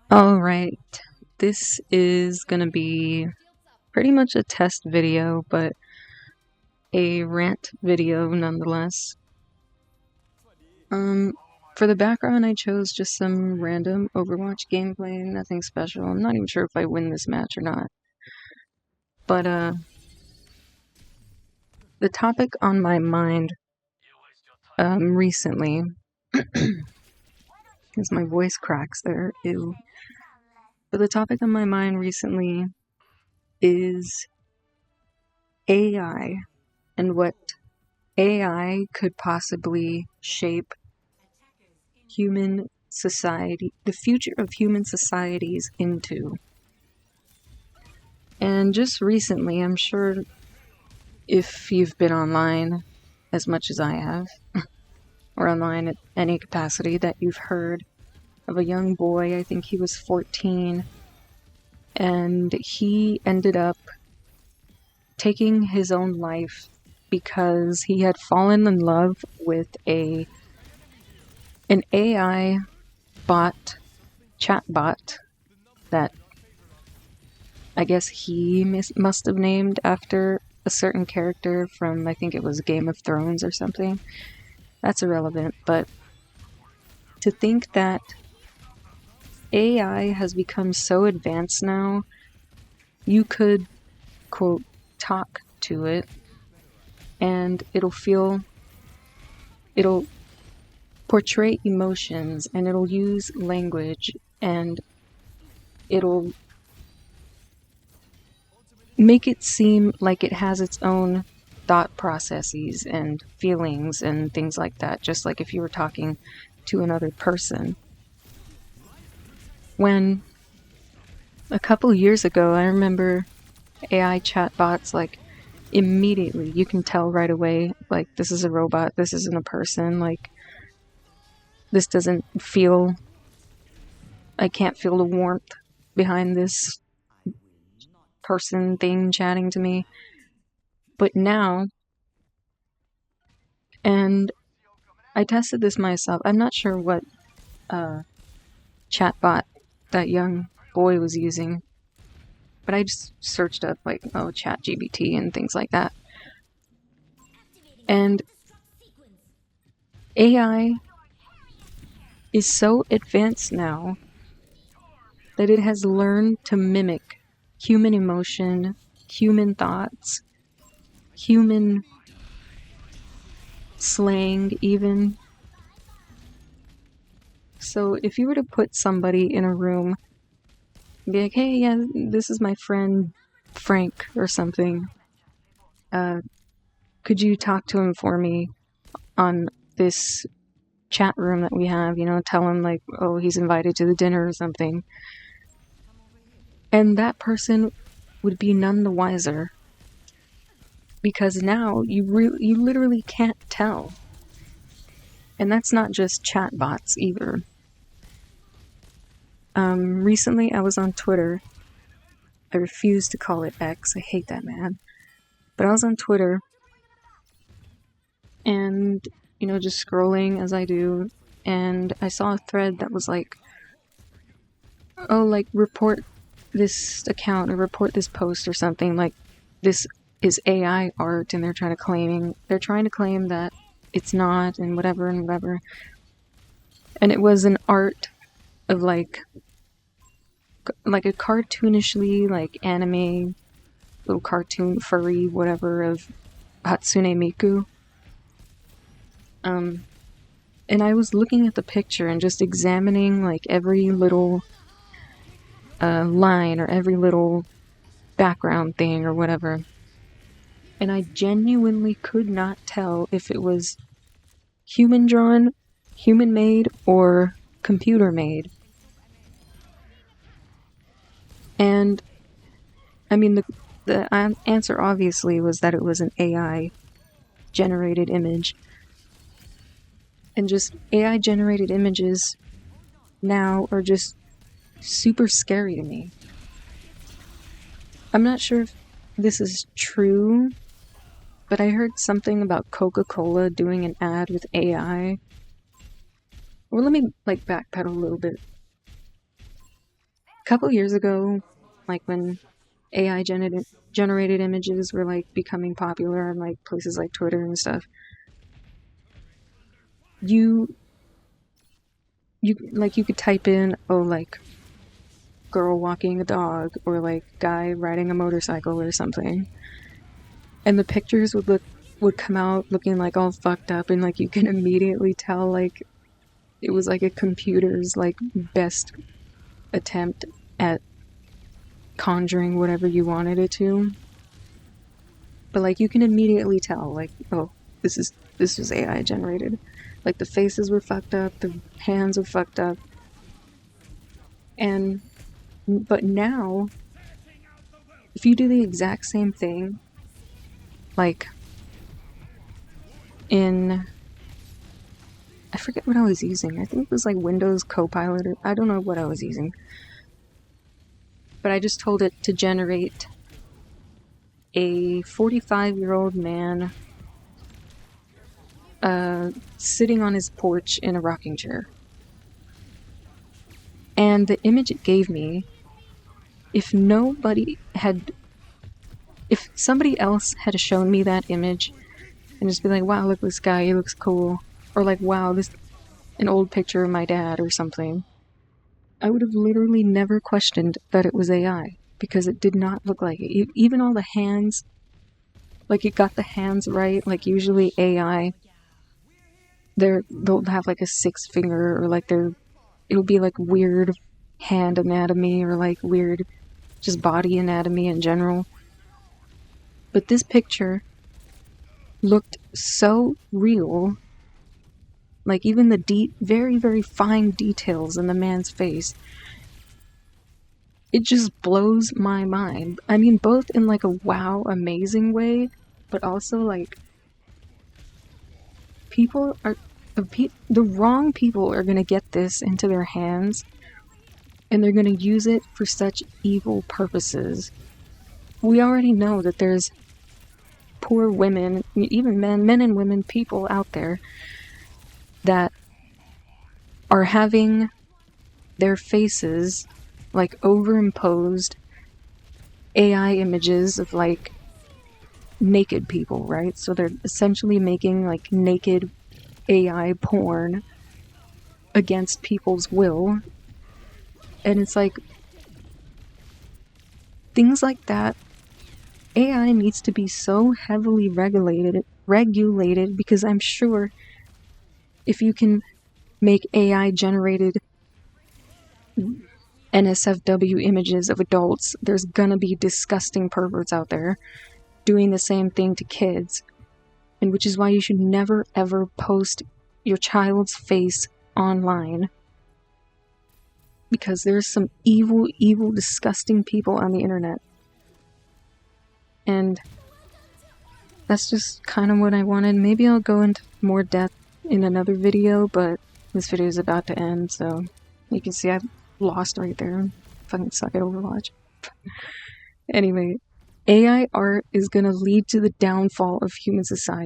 Alright, this is gonna be pretty much a test video, but a rant video nonetheless. For the background I chose just some random Overwatch gameplay, nothing special. I'm not even sure if I win this match or not. But, the topic on my mind, recently, because my voice cracks there, ew. But the topic on my mind recently is AI and what AI could possibly shape human society, the future of human societies into. And just recently, I'm sure if you've been online as much as I have, or online at any capacity, that you've heard of a young boy, I think he was 14, and he ended up taking his own life because he had fallen in love with an AI chat bot that I guess he must have named after a certain character from, I think it was Game of Thrones or something. That's irrelevant, but to think that AI has become so advanced now, you could, quote, talk to it, and it'll portray emotions, and it'll use language, and it'll make it seem like it has its own thought processes and feelings and things like that, just like if you were talking to another person. When a couple years ago, I remember AI chatbots, like, immediately you can tell right away, like, this is a robot, this isn't a person, like, this doesn't feel, I can't feel the warmth behind this person thing chatting to me. But now, and I tested this myself, I'm not sure what chatbot that young boy was using, but I just searched up, like, ChatGPT and things like that. And AI is so advanced now that it has learned to mimic human emotion, human thoughts, human slang, even. So if you were to put somebody in a room and be like, hey, yeah, this is my friend Frank or something, could you talk to him for me on this chat room that we have, tell him, like, oh, he's invited to the dinner or something. And that person would be none the wiser, because now you literally can't tell. And that's not just chatbots either. Recently I was on Twitter. I refuse to call it X. I hate that man. But I was on Twitter and, just scrolling as I do, and I saw a thread that was like, oh, like, report this account or report this post or something, like, this is AI art, and they're trying to claim that it's not, and whatever and whatever. And it was an art of like a cartoonishly, like, anime little cartoon furry whatever of Hatsune Miku. And I was looking at the picture and just examining, like, every little line or every little background thing or whatever. And I genuinely could not tell if it was human drawn, human made, or computer made. And I mean, the answer obviously was that it was an AI generated image. And just AI generated images now are just super scary to me. I'm not sure if this is true, but I heard something about Coca-Cola doing an ad with AI. Well, let me, like, backpedal a little bit. couple years ago, like when AI generated images were like becoming popular on like places like Twitter and stuff, you could type in, oh, like girl walking a dog or like guy riding a motorcycle or something, and the pictures would come out looking like all fucked up, and like you can immediately tell like it was like a computer's like best attempt at conjuring whatever you wanted it to. But like you can immediately tell like, oh, this was AI generated. Like the faces were fucked up, the hands were fucked up. But now if you do the exact same thing, like I forget what I was using. I think it was like Windows Copilot, or I don't know what I was using. But I just told it to generate a 45-year-old man sitting on his porch in a rocking chair. And the image it gave me, if somebody else had shown me that image and just be like, wow, look at this guy, he looks cool. Or like, wow, this an old picture of my dad or something, I would have literally never questioned that it was AI, because it did not look like it. Even all the hands, like it got the hands right. Like usually AI, they'll have like a 6 finger, or like it'll be like weird hand anatomy, or like weird just body anatomy in general. But this picture looked so real. Like even the very, very fine details in the man's face. It just blows my mind. I mean, both in like a wow, amazing way, but also like the wrong people are gonna get this into their hands, and they're gonna use it for such evil purposes. We already know that there's poor women, even men and women, people out there that are having their faces like overimposed AI images of like naked people, right? So they're essentially making like naked AI porn against people's will. And it's like things like that. AI needs to be so heavily regulated, because I'm sure if you can make AI generated NSFW images of adults, there's gonna be disgusting perverts out there doing the same thing to kids. And which is why you should never ever post your child's face online, because there's some evil, disgusting people on the internet. And that's just kind of what I wanted. Maybe I'll go into more depth in another video, but this video is about to end, so you can see I've lost right there. Fucking suck at Overwatch. Anyway, AI art is gonna lead to the downfall of human society.